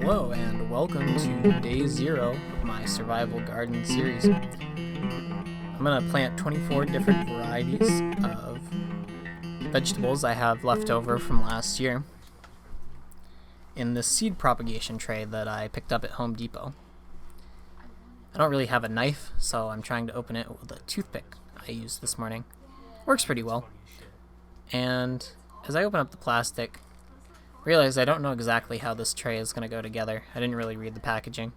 Hello and welcome to day 0 of my survival garden series. I'm going to plant 24 different varieties of vegetables I have left over from last year in this seed propagation tray that I picked up at Home Depot. I don't really have a knife, so I'm trying to open it with a toothpick I used this morning. Works pretty well. And as I open up the plastic, I realize I don't know exactly how this tray is going to go together. I didn't really read the packaging.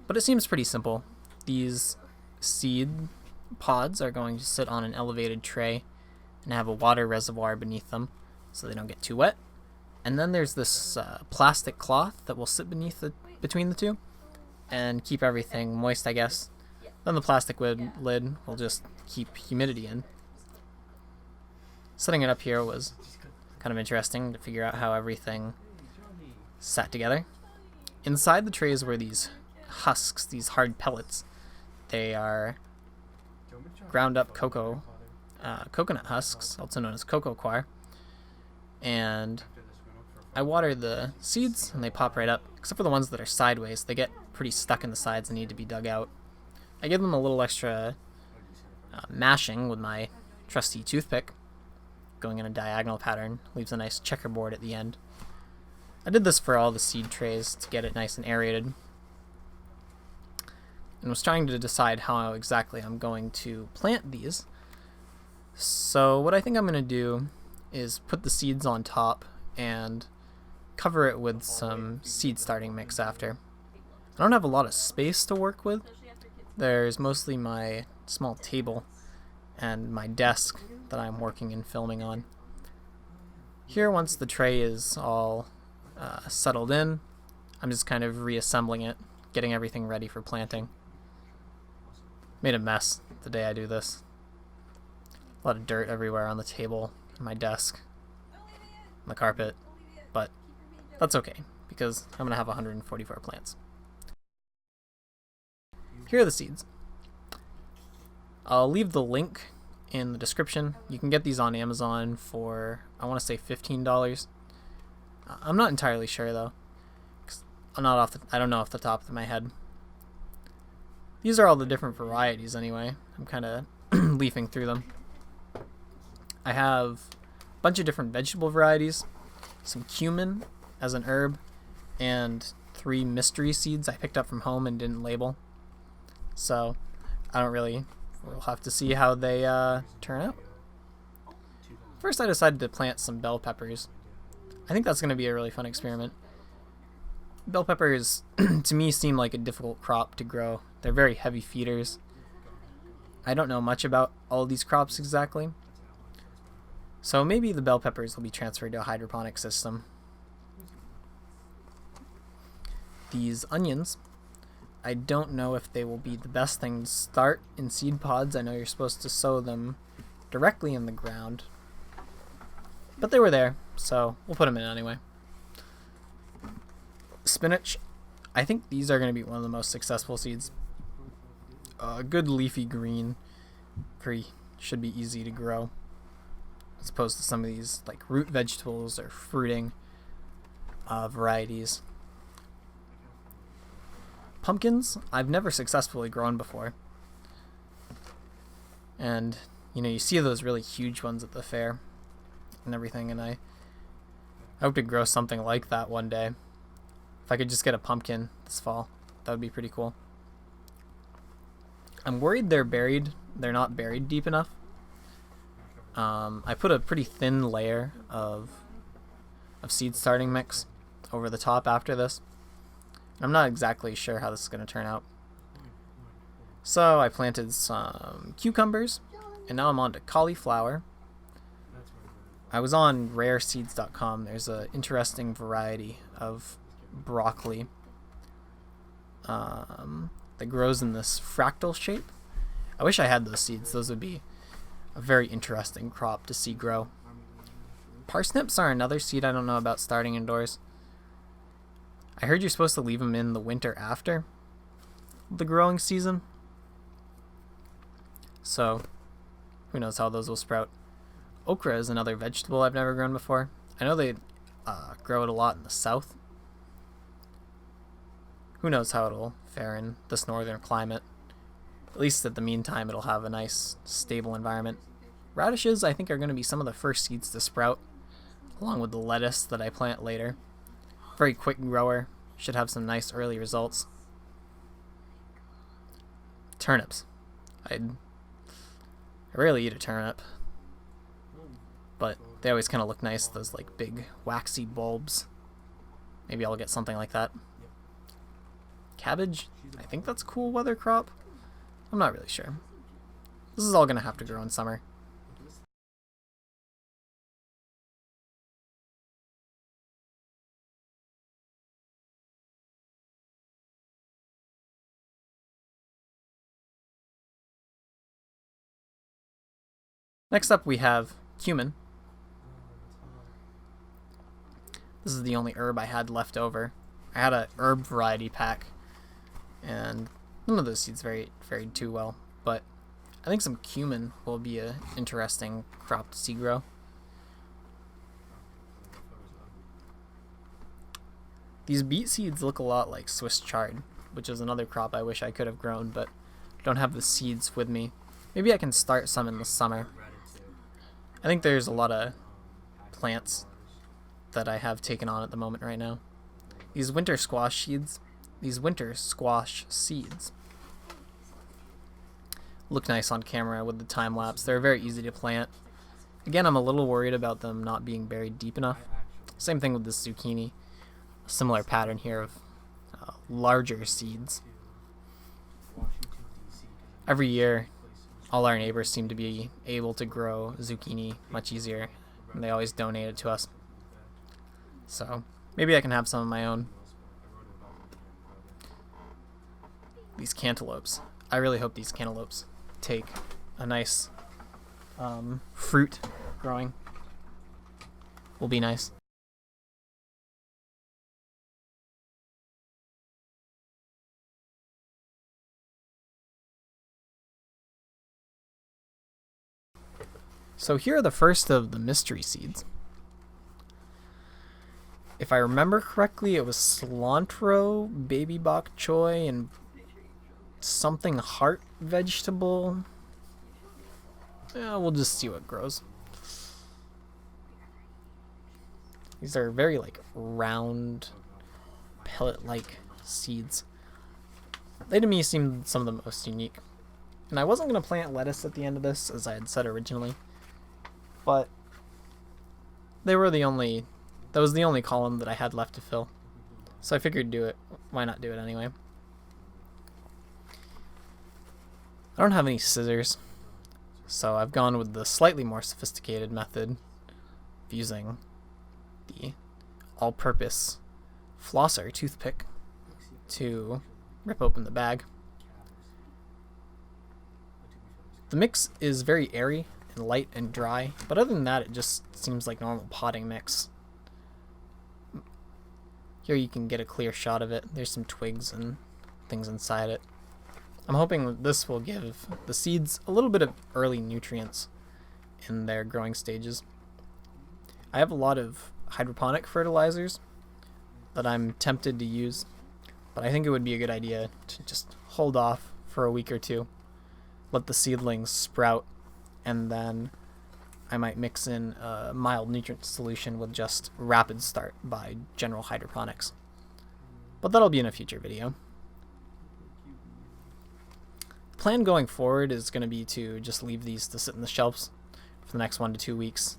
But it seems pretty simple. These seed pods are going to sit on an elevated tray and have a water reservoir beneath them so they don't get too wet. And then there's this plastic cloth that will sit between the two and keep everything moist, I guess. Then the plastic lid will just keep humidity in. Setting it up here was kind of interesting to figure out how everything sat together. Inside the trays were these husks, these hard pellets. They are ground up coconut husks, also known as cocoa coir. And I water the seeds and they pop right up, except for the ones that are sideways. They get pretty stuck in the sides and need to be dug out. I give them a little extra mashing with my trusty toothpick, going in a diagonal pattern, leaves a nice checkerboard at the end. I did this for all the seed trays to get it nice and aerated, and was trying to decide how exactly I'm going to plant these. So what I think I'm going to do is put the seeds on top and cover it with some seed starting mix after. I don't have a lot of space to work with. There's mostly my small table and my desk that I'm working and filming on. Here, once the tray is all settled in, I'm just kind of reassembling it, getting everything ready for planting. Made a mess the day I do this. A lot of dirt everywhere on the table, and my desk, on the carpet, but that's okay, because I'm going to have 144 plants. Here are the seeds. I'll leave the link in the description. You can get these on Amazon for, I want to say, $15. I'm not entirely sure though, 'cause I don't know off the top of my head. These are all the different varieties anyway. I'm kind of leafing through them. I have a bunch of different vegetable varieties, some cumin as an herb, and 3 mystery seeds I picked up from home and didn't label. So we'll have to see how they turn out. First, I decided to plant some bell peppers. I think that's going to be a really fun experiment. Bell peppers, to me, seem like a difficult crop to grow. They're very heavy feeders. I don't know much about all of these crops exactly. So maybe the bell peppers will be transferred to a hydroponic system. These onions, I don't know if they will be the best thing to start in seed pods. I know you're supposed to sow them directly in the ground, but they were there, so we'll put them in anyway. Spinach, I think these are going to be one of the most successful seeds. Good leafy green, should be easy to grow, as opposed to some of these like root vegetables or fruiting varieties. Pumpkins, I've never successfully grown before. And, you see those really huge ones at the fair and everything, and I hope to grow something like that one day. If I could just get a pumpkin this fall, that would be pretty cool. I'm worried they're not buried deep enough. I put a pretty thin layer of seed starting mix over the top after this. I'm not exactly sure how this is going to turn out. So I planted some cucumbers, and now I'm on to cauliflower. I was on rareseeds.com. There's an interesting variety of broccoli that grows in this fractal shape. I wish I had those seeds. Those would be a very interesting crop to see grow. Parsnips are another seed I don't know about starting indoors. I heard you're supposed to leave them in the winter after the growing season. So, who knows how those will sprout. Okra is another vegetable I've never grown before. I know they grow it a lot in the south, who knows how it'll fare in this northern climate. At least at the meantime, it'll have a nice, stable environment. Radishes, I think, are going to be some of the first seeds to sprout, along with the lettuce that I plant later. Very quick grower, should have some nice early results. Turnips. I rarely eat a turnip, but they always kind of look nice, those like big waxy bulbs. Maybe I'll get something like that. Cabbage, I think that's a cool weather crop. I'm not really sure. This is all going to have to grow in summer. Next up we have cumin. This is the only herb I had left over. I had a herb variety pack, and none of those seeds fared too well, but I think some cumin will be an interesting crop to see grow. These beet seeds look a lot like Swiss chard, which is another crop I wish I could have grown, but I don't have the seeds with me. Maybe I can start some in the summer. I think there's a lot of plants that I have taken on at the moment right now. These winter squash seeds look nice on camera with the time lapse. They're very easy to plant. Again, I'm a little worried about them not being buried deep enough. Same thing with this zucchini. A similar pattern here of larger seeds. Every year, all our neighbors seem to be able to grow zucchini much easier, and they always donate it to us. So maybe I can have some of my own. These cantaloupes. I really hope these cantaloupes take a nice fruit growing. Will be nice. So here are the first of the mystery seeds. If I remember correctly, it was cilantro, baby bok choy, and something heart vegetable. Yeah, we'll just see what grows. These are very like round, pellet-like seeds. They to me seem some of the most unique. And I wasn't going to plant lettuce at the end of this, as I had said originally, but they were that was the only column that I had left to fill. So I figured do it. Why not do it anyway? I don't have any scissors, so I've gone with the slightly more sophisticated method of using the all-purpose flosser toothpick to rip open the bag. The mix is very airy and light and dry, but other than that, it just seems like normal potting mix. Here you can get a clear shot of it. There's some twigs and things inside it. I'm hoping that this will give the seeds a little bit of early nutrients in their growing stages. I have a lot of hydroponic fertilizers that I'm tempted to use, but I think it would be a good idea to just hold off for a week or two, let the seedlings sprout, and then I might mix in a mild nutrient solution with just Rapid Start by General Hydroponics. But that'll be in a future video. The plan going forward is going to be to just leave these to sit in the shelves for the next 1 to 2 weeks.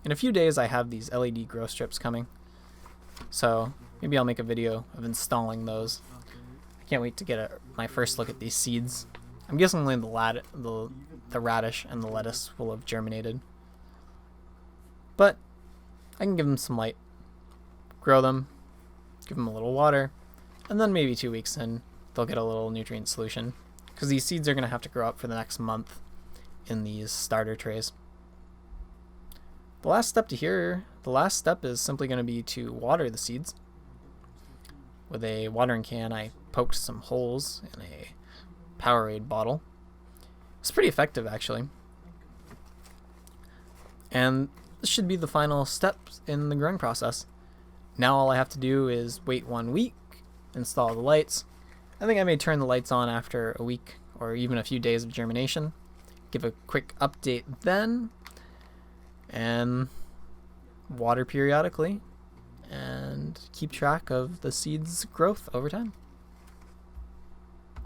In a few days I have these LED grow strips coming, so maybe I'll make a video of installing those. I can't wait to get my first look at these seeds. I'm guessing only the radish and the lettuce will have germinated, but I can give them some light, grow them, give them a little water, and then maybe 2 weeks in they'll get a little nutrient solution, because these seeds are going to have to grow up for the next month in these starter trays. The last step is simply going to be to water the seeds. With a watering can, I poked some holes in a Powerade bottle. It's pretty effective, actually. And this should be the final steps in the growing process. Now all I have to do is wait 1 week, install the lights. I think I may turn the lights on after a week or even a few days of germination. Give a quick update then, and water periodically, and keep track of the seed's growth over time.